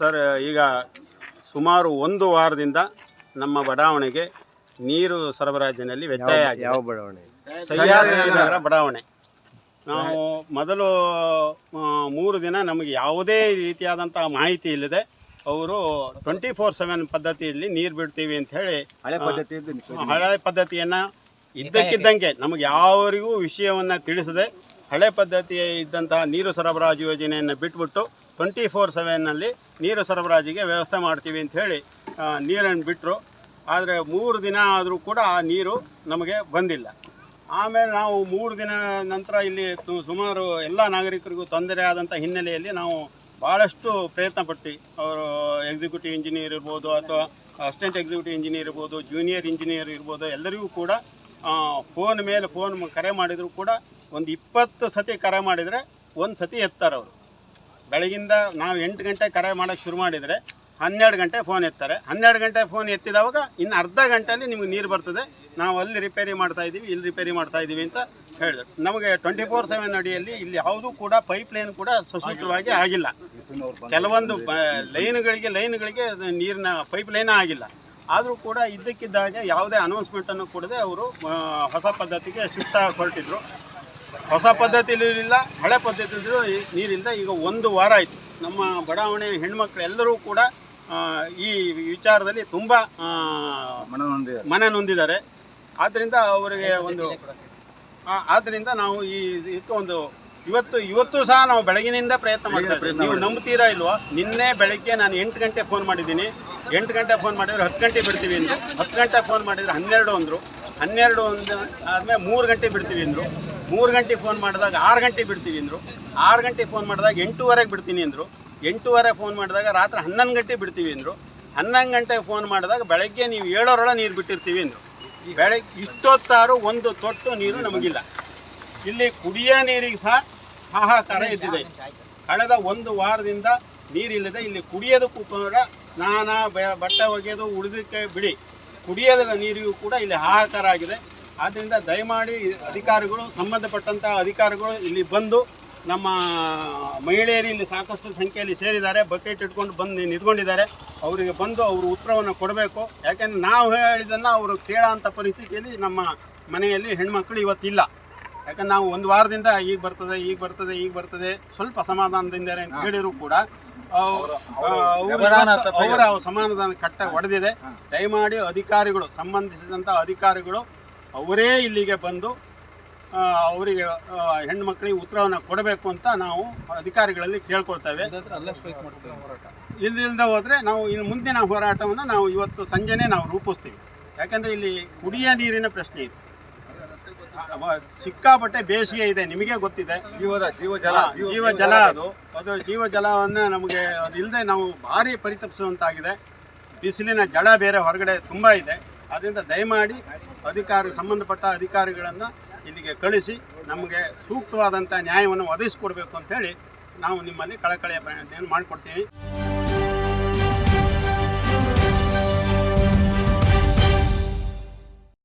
Sir, ಈಗ ಸುಮಾರು ಒಂದು ವಾರದಿಂದ ನಮ್ಮ ಬಡಾವಣೆಗೆ ನೀರು ಸರಬರಾಜಿನಲ್ಲಿ ವ್ಯತ್ಯಯ ಆಗಿದೆ. ಯಾವ ಬಡಾವಣೆ? ಸಹ್ಯಾದ್ರಿ ನಗರ ಬಡಾವಣೆ. ನಾವು ಮೊದಲು 3 ದಿನ ನಮಗೆ ಯಾವುದೇ ರೀತಿಯಾದಂಥ ಮಾಹಿತಿ ಇಲ್ಲದೆ ಅವರು 24/7 ಪದ್ಧತಿಯಲ್ಲಿ ನೀರು ಬಿಡ್ತೀವಿ ಅಂತ ಹೇಳಿ ಹಳೆ ಪದ್ಧತಿಯನ್ನು ಇದ್ದಕ್ಕಿದ್ದಂಗೆ ನಮಗೆ ಯಾವರಿಗೂ ವಿಷಯವನ್ನು ತಿಳಿಸದೆ ಹಳೆ ಪದ್ಧತಿ ಇದ್ದಂತಹ ನೀರು ಸರಬರಾಜು ಯೋಜನೆಯನ್ನು ಬಿಟ್ಬಿಟ್ಟು 24/7ನಲ್ಲಿ ನೀರು ಸರಬರಾಜಿಗೆ ವ್ಯವಸ್ಥೆ ಮಾಡ್ತೀವಿ ಅಂತ ಹೇಳಿ ನೀರನ್ನು ಬಿಟ್ಟರು. ಆದರೆ 3 ದಿನ ಆದರೂ ಕೂಡ ಆ ನೀರು ನಮಗೆ ಬಂದಿಲ್ಲ. ಆಮೇಲೆ ನಾವು 3 ದಿನ ನಂತರ ಇಲ್ಲಿ ಸುಮಾರು ಎಲ್ಲ ನಾಗರಿಕರಿಗೂ ತೊಂದರೆ ಆದಂಥ ಹಿನ್ನೆಲೆಯಲ್ಲಿ ನಾವು ಭಾಳಷ್ಟು ಪ್ರಯತ್ನ ಪಟ್ಟು ಅವರು ಎಕ್ಸಿಕ್ಯೂಟಿವ್ ಇಂಜಿನಿಯರ್ ಇರ್ಬೋದು ಅಥವಾ ಅಸಿಸ್ಟೆಂಟ್ ಎಕ್ಸಿಕ್ಯೂಟಿವ್ ಇಂಜಿನಿಯರ್ ಇರ್ಬೋದು, ಜೂನಿಯರ್ ಇಂಜಿನಿಯರ್ ಇರ್ಬೋದು, ಎಲ್ಲರಿಗೂ ಕೂಡ ಫೋನ್ ಮೇಲೆ ಫೋನ್ ಕರೆ ಮಾಡಿದರೂ ಕೂಡ ಒಂದು 20 ಸತಿ ಕರೆ ಮಾಡಿದರೆ ಒಂದು ಸತಿ ಎತ್ತಾರೆ ಅವರು. ಬೆಳಗಿಂದ ನಾವು 8 ಗಂಟೆ ಕರೆ ಮಾಡೋಕ್ಕೆ ಶುರು ಮಾಡಿದರೆ 12 ಗಂಟೆ ಫೋನ್ ಎತ್ತಾರೆ. 12 ಗಂಟೆ ಫೋನ್ ಎತ್ತಿದವಾಗ ಇನ್ನು ಅರ್ಧ ಗಂಟೆಯಲ್ಲಿ ನಿಮಗೆ ನೀರು ಬರ್ತದೆ, ನಾವು ಅಲ್ಲಿ ರಿಪೇರಿ ಮಾಡ್ತಾಯಿದ್ದೀವಿ, ಇಲ್ಲಿ ರಿಪೇರಿ ಮಾಡ್ತಾಯಿದ್ದೀವಿ ಅಂತ ಹೇಳಿದ್ರು. ನಮಗೆ 24/7 ಅಡಿಯಲ್ಲಿ ಇಲ್ಲಿ ಯಾವುದೂ ಕೂಡ ಪೈಪ್ ಲೈನ್ ಕೂಡ ಸಸೂತ್ರವಾಗಿ ಆಗಿಲ್ಲ. ಕೆಲವೊಂದು ಲೈನ್ಗಳಿಗೆ ನೀರಿನ ಪೈಪ್ ಲೈನ್ ಆಗಿಲ್ಲ. ಆದರೂ ಕೂಡ ಇದ್ದಕ್ಕಿದ್ದಾಗೆ ಯಾವುದೇ ಅನೌನ್ಸ್ಮೆಂಟನ್ನು ಕೊಡದೆ ಅವರು ಹೊಸ ಪದ್ಧತಿಗೆ ಶಿಫ್ಟ್ ಆಗಿ ಹೊರಟಿದ್ರು. ಹೊಸ ಪದ್ಧತಿಯಲ್ಲೂ ಇಲ್ಲ, ಹಳೆ ಪದ್ಧತಿಯಲ್ಲೂ ನೀರಿಲ್ಲ. ಈಗ 1 ವಾರ ಆಯಿತು. ನಮ್ಮ ಬಡಾವಣೆ ಹೆಣ್ಮಕ್ಳು ಎಲ್ಲರೂ ಕೂಡ ಈ ವಿಚಾರದಲ್ಲಿ ತುಂಬ ಮನೆ ನೊಂದಿದ್ದಾರೆ. ಆದ್ದರಿಂದ ಅವರಿಗೆ ಆದ್ದರಿಂದ ನಾವು ಇವತ್ತು ಸಹ ನಾವು ಬೆಳಗಿನಿಂದ ಪ್ರಯತ್ನ ಮಾಡ್ತಾ ಇದ್ದೀವಿ. ನೀವು ನಂಬ್ತೀರಾ ಇಲ್ವಾ? ನಿನ್ನೆ ಬೆಳಗ್ಗೆ ನಾನು 8 ಗಂಟೆ ಫೋನ್ ಮಾಡಿದ್ದೀನಿ. 8 ಗಂಟೆ ಫೋನ್ ಮಾಡಿದರೆ 10 ಗಂಟೆ ಬಿಡ್ತೀವಿ ಅಂದರು. 10 ಗಂಟೆ ಫೋನ್ ಮಾಡಿದರೆ 12 ಅಂದರು. 12 ಆದಮೇಲೆ 3 ಗಂಟೆ ಬಿಡ್ತೀವಿ ಅಂದರು. 3 ಗಂಟೆ ಫೋನ್ ಮಾಡಿದಾಗ 6 ಗಂಟೆ ಬಿಡ್ತೀವಿ ಅಂದರು. 6 ಗಂಟೆ ಫೋನ್ ಮಾಡಿದಾಗ 8:15 ಬಿಡ್ತೀನಿ ಅಂದರು. 8:15 ಫೋನ್ ಮಾಡಿದಾಗ ರಾತ್ರಿ 11 ಗಂಟೆ ಬಿಡ್ತೀವಿ ಅಂದರು. 11 ಗಂಟೆ ಫೋನ್ ಮಾಡಿದಾಗ ಬೆಳಗ್ಗೆ ನೀವು 7 ನೀರು ಬಿಟ್ಟಿರ್ತೀವಿ ಅಂದರು. ಬೆಳಗ್ಗೆ ಇಷ್ಟೊತ್ತಾರು ಒಂದು ತೊಟ್ಟು ನೀರು ನಮಗಿಲ್ಲ. ಇಲ್ಲಿ ಕುಡಿಯೋ ನೀರಿಗೆ ಸಹ ಹಾಹಾಕಾರ ಇದ್ದಿದೆ. ಕಳೆದ 1 ವಾರದಿಂದ ನೀರಿಲ್ಲದೆ ಇಲ್ಲಿ ಕುಡಿಯೋದಕ್ಕೂ ಕೂಡ ಸ್ನಾನ, ಬಟ್ಟೆ ಒಗೆಯೋದು ಉಳಿದಕ್ಕೆ ಬಿಡಿ, ಕುಡಿಯೋದ ನೀರಿಗೂ ಕೂಡ ಇಲ್ಲಿ ಹಾಹಾಕಾರ ಆಗಿದೆ. ಆದ್ದರಿಂದ ದಯಮಾಡಿ ಅಧಿಕಾರಿಗಳು, ಸಂಬಂಧಪಟ್ಟಂಥ ಅಧಿಕಾರಿಗಳು ಇಲ್ಲಿ ಬಂದು, ನಮ್ಮ ಮಹಿಳೆಯರು ಇಲ್ಲಿ ಸಾಕಷ್ಟು ಸಂಖ್ಯೆಯಲ್ಲಿ ಸೇರಿದ್ದಾರೆ, ಬಕೆಟ್ ಇಟ್ಕೊಂಡು ಬಂದು ನಿಂತ್ಕೊಂಡಿದ್ದಾರೆ. ಅವರಿಗೆ ಬಂದು ಅವರು ಉತ್ತರವನ್ನು ಕೊಡಬೇಕು. ಯಾಕೆಂದರೆ ನಾವು ಹೇಳಿದ್ದನ್ನು ಅವರು ಕೇಳೋ ಅಂಥ ಪರಿಸ್ಥಿತಿಯಲ್ಲಿ ನಮ್ಮ ಮನೆಯಲ್ಲಿ ಹೆಣ್ಮಕ್ಳು ಇವತ್ತಿಲ್ಲ. ಯಾಕಂದ್ರೆ ನಾವು 1 ವಾರದಿಂದ ಈಗ ಬರ್ತದೆ ಸ್ವಲ್ಪ ಸಮಾಧಾನದಿಂದ ಅಂತ ಹೇಳಿದ್ರು ಕೂಡ ಅವರ ಸಮಾಧಾನ ಕಟ್ಟ ಒಡೆದಿದೆ. ದಯಮಾಡಿ ಅಧಿಕಾರಿಗಳು, ಸಂಬಂಧಿಸಿದಂಥ ಅಧಿಕಾರಿಗಳು ಅವರೇ ಇಲ್ಲಿಗೆ ಬಂದು ಅವರಿಗೆ ಹೆಣ್ಮಕ್ಳಿಗೆ ಉತ್ತರವನ್ನು ಕೊಡಬೇಕು ಅಂತ ನಾವು ಅಧಿಕಾರಿಗಳಲ್ಲಿ ಕೇಳ್ಕೊಳ್ತೇವೆ. ಇಲ್ಲದೆ ಹೋದರೆ ನಾವು ಇನ್ನು ಮುಂದಿನ ಹೋರಾಟವನ್ನು ನಾವು ಇವತ್ತು ಸಂಜೆನೇ ನಾವು ರೂಪಿಸ್ತೀವಿ. ಯಾಕಂದರೆ ಇಲ್ಲಿ ಕುಡಿಯೋ ನೀರಿನ ಪ್ರಶ್ನೆ ಇದೆ. ಸಿಕ್ಕಾಪಟ್ಟೆ ಬೇಸಿಗೆ ಇದೆ, ನಿಮಗೆ ಗೊತ್ತಿದೆ. ಜೀವ ಜಲ ಅದು ಜೀವ ಜಲವನ್ನು ನಮಗೆ ಅದಿಲ್ಲದೆ ನಾವು ಭಾರಿ ಪರಿತಪಿಸುವಂತಾಗಿದೆ. ಬಿಸಿಲಿನ ಜಳ ಬೇರೆ ಹೊರಗಡೆ ತುಂಬ ಇದೆ. ಆದ್ದರಿಂದ ದಯಮಾಡಿ ಸಂಬಂಧಪಟ್ಟ ಅಧಿಕಾರಿಗಳನ್ನು ಇಲ್ಲಿಗೆ ಕಳಿಸಿ ನಮಗೆ ಸೂಕ್ತವಾದಂಥ ನ್ಯಾಯವನ್ನು ಒದಗಿಸ್ಕೊಡ್ಬೇಕು ಅಂತೇಳಿ ನಾವು ನಿಮ್ಮಲ್ಲಿ ಕಳಕಳಿಯ ಪ್ರಯತ್ನ ಮಾಡಿಕೊಡ್ತೀವಿ.